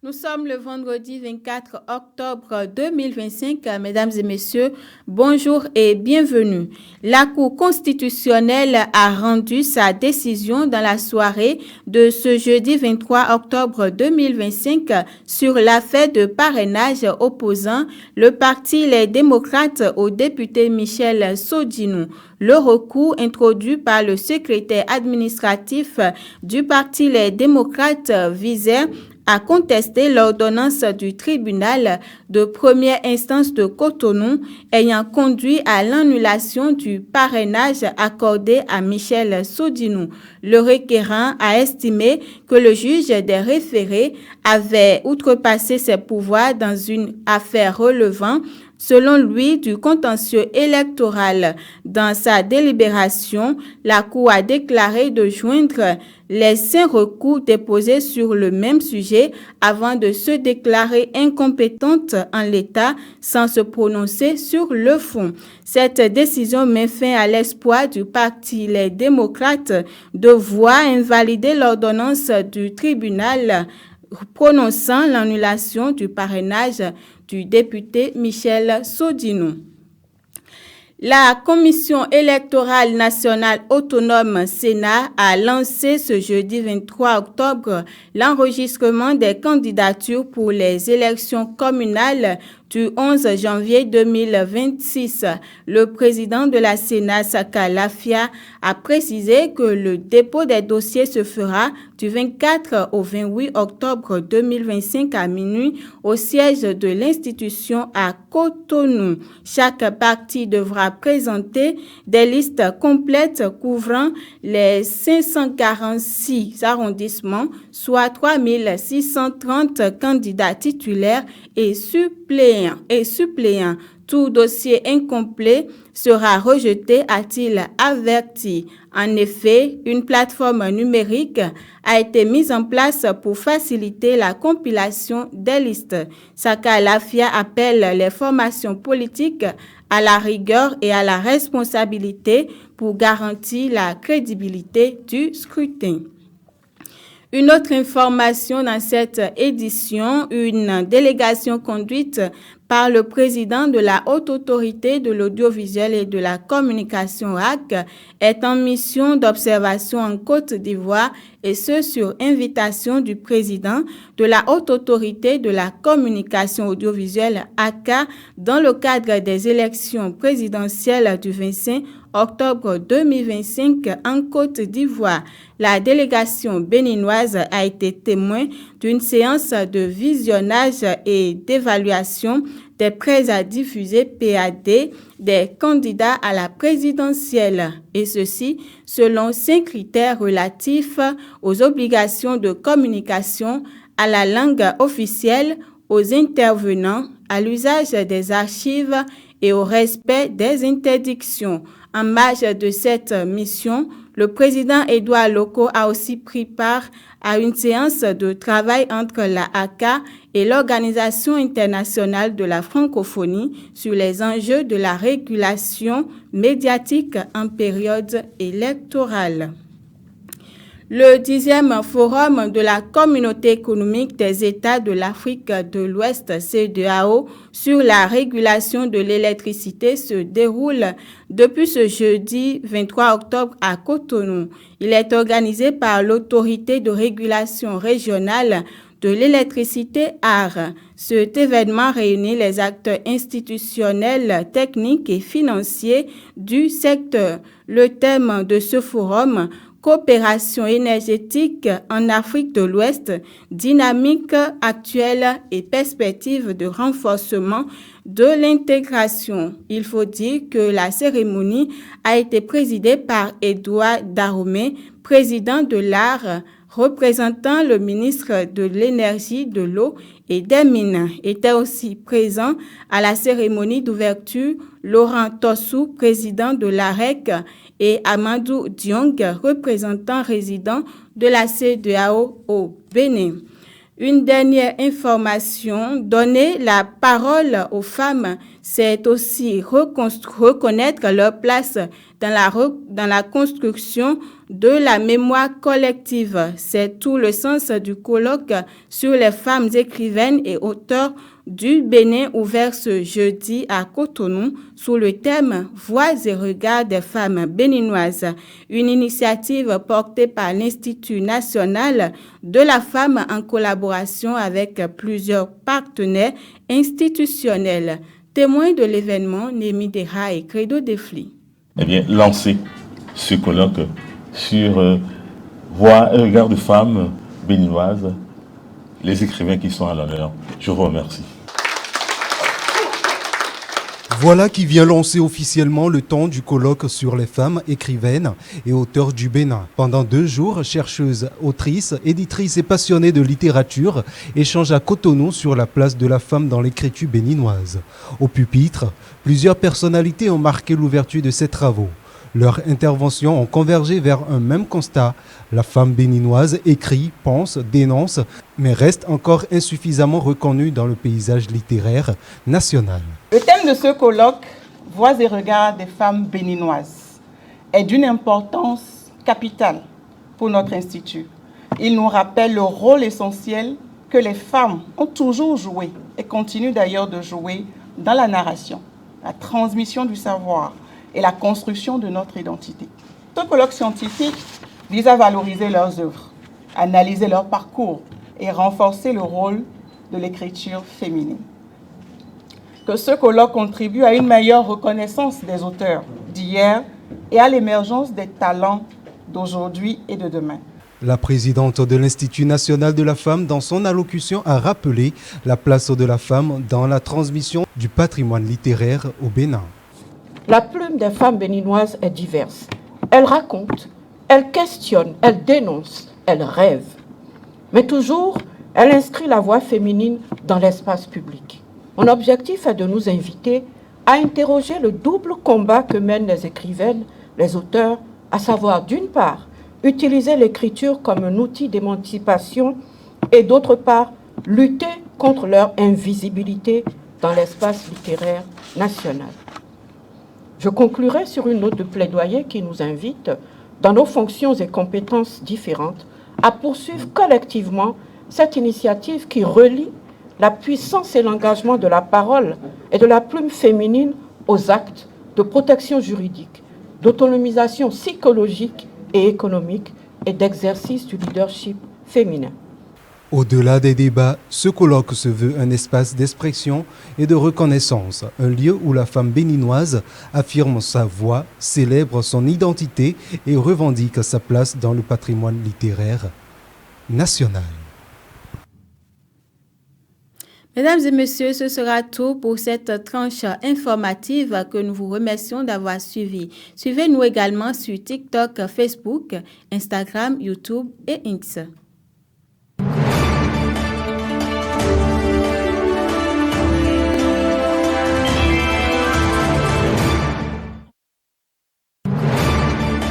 Nous sommes le vendredi 24 octobre 2025. Mesdames et messieurs, bonjour et bienvenue. La Cour constitutionnelle a rendu sa décision dans la soirée de ce jeudi 23 octobre 2025 sur l'affaire de parrainage opposant le Parti Les Démocrates au député Michel Sodinou. Le recours introduit par le secrétaire administratif du Parti Les Démocrates visait à contester l'ordonnance du tribunal de première instance de Cotonou ayant conduit à l'annulation du parrainage accordé à Michel Sodinou. Le requérant a estimé que le juge des référés avait outrepassé ses pouvoirs dans une affaire relevant selon lui, du contentieux électoral. Dans sa délibération, la Cour a déclaré de joindre les 5 recours déposés sur le même sujet avant de se déclarer incompétente en l'état sans se prononcer sur le fond. Cette décision met fin à l'espoir du Parti Les Démocrates de voir invalider l'ordonnance du tribunal prononçant l'annulation du parrainage du député Michel Sodinou. La Commission électorale nationale autonome Sénat a lancé ce jeudi 23 octobre l'enregistrement des candidatures pour les élections communales du 11 janvier 2026. Le président de la Sénat, Saka Lafia, a précisé que le dépôt des dossiers se fera du 24 au 28 octobre 2025 à minuit au siège de l'institution à Cotonou. Chaque parti devra présenter des listes complètes couvrant les 546 arrondissements, soit 3630 candidats titulaires et suppléants. Tout dossier incomplet sera rejeté, a-t-il averti. En effet, une plateforme numérique a été mise en place pour faciliter la compilation des listes. Saka Lafia appelle les formations politiques à la rigueur et à la responsabilité pour garantir la crédibilité du scrutin. Une autre information dans cette édition, une délégation conduite par le président de la Haute Autorité de l'Audiovisuel et de la Communication HAC est en mission d'observation en Côte d'Ivoire et ce sur invitation du président de la Haute Autorité de la Communication Audiovisuelle HACA dans le cadre des élections présidentielles du 25 octobre 2025 en Côte d'Ivoire. La délégation béninoise a été témoin d'une séance de visionnage et d'évaluation des prêts à diffuser PAD des candidats à la présidentielle, et ceci selon 5 critères relatifs aux obligations de communication, à la langue officielle, aux intervenants, à l'usage des archives et au respect des interdictions. En marge de cette mission, le président Édouard Loko a aussi pris part à une séance de travail entre la ACA et l'Organisation internationale de la francophonie sur les enjeux de la régulation médiatique en période électorale. Le 10e forum de la Communauté économique des États de l'Afrique de l'Ouest, CEDEAO, sur la régulation de l'électricité se déroule depuis ce jeudi 23 octobre à Cotonou. Il est organisé par l'Autorité de régulation régionale de l'électricité AR. Cet événement réunit les acteurs institutionnels, techniques et financiers du secteur. Le thème de ce forum, coopération énergétique en Afrique de l'Ouest, dynamique actuelle et perspective de renforcement de l'intégration. Il faut dire que la cérémonie a été présidée par Edouard Dahomey, président de l'AR, représentant le ministre de l'Énergie, de l'Eau et des Mines. Était aussi présent à la cérémonie d'ouverture Laurent Tossou, président de l'AREC, et Amadou Diong, représentant résident de la CEDEAO au Bénin. Une dernière information, donner la parole aux femmes, c'est aussi reconnaître leur place dans la construction de la mémoire collective. C'est tout le sens du colloque sur les femmes écrivaines et auteurs du Bénin ouvert ce jeudi à Cotonou sous le thème « Voix et regards des femmes béninoises », une initiative portée par l'Institut national de la femme en collaboration avec plusieurs partenaires institutionnels. Témoin de l'événement, Némi Deha et Credo Defli. Eh bien, lancer ce colloque sur Voix et regards de femmes béninoises, les écrivains qui sont à l'honneur. Je vous remercie. Voilà qui vient lancer officiellement le temps du colloque sur les femmes écrivaines et auteurs du Bénin. Pendant 2 jours, chercheuses, autrices, éditrices et passionnées de littérature échangent à Cotonou sur la place de la femme dans l'écriture béninoise. Au pupitre, plusieurs personnalités ont marqué l'ouverture de ces travaux. Leurs interventions ont convergé vers un même constat. La femme béninoise écrit, pense, dénonce, mais reste encore insuffisamment reconnue dans le paysage littéraire national. Le thème de ce colloque, Voix et regards des femmes béninoises, est d'une importance capitale pour notre institut. Il nous rappelle le rôle essentiel que les femmes ont toujours joué et continuent d'ailleurs de jouer dans la narration, la transmission du savoir et la construction de notre identité. Ce colloque scientifique vise à valoriser leurs œuvres, analyser leur parcours et renforcer le rôle de l'écriture féminine. Que ce colloque contribue à une meilleure reconnaissance des auteurs d'hier et à l'émergence des talents d'aujourd'hui et de demain. La présidente de l'Institut national de la femme, dans son allocution, a rappelé la place de la femme dans la transmission du patrimoine littéraire au Bénin. La plume des femmes béninoises est diverse. Elle raconte, elle questionne, elle dénonce, elle rêve. Mais toujours, elle inscrit la voix féminine dans l'espace public. Mon objectif est de nous inviter à interroger le double combat que mènent les écrivaines, les auteurs, à savoir d'une part, utiliser l'écriture comme un outil d'émancipation et d'autre part, lutter contre leur invisibilité dans l'espace littéraire national. Je conclurai sur une note de plaidoyer qui nous invite, dans nos fonctions et compétences différentes, à poursuivre collectivement cette initiative qui relie la puissance et l'engagement de la parole et de la plume féminine aux actes de protection juridique, d'autonomisation psychologique et économique et d'exercice du leadership féminin. Au-delà des débats, ce colloque se veut un espace d'expression et de reconnaissance, un lieu où la femme béninoise affirme sa voix, célèbre son identité et revendique sa place dans le patrimoine littéraire national. Mesdames et messieurs, ce sera tout pour cette tranche informative que nous vous remercions d'avoir suivi. Suivez-nous également sur TikTok, Facebook, Instagram, YouTube et X.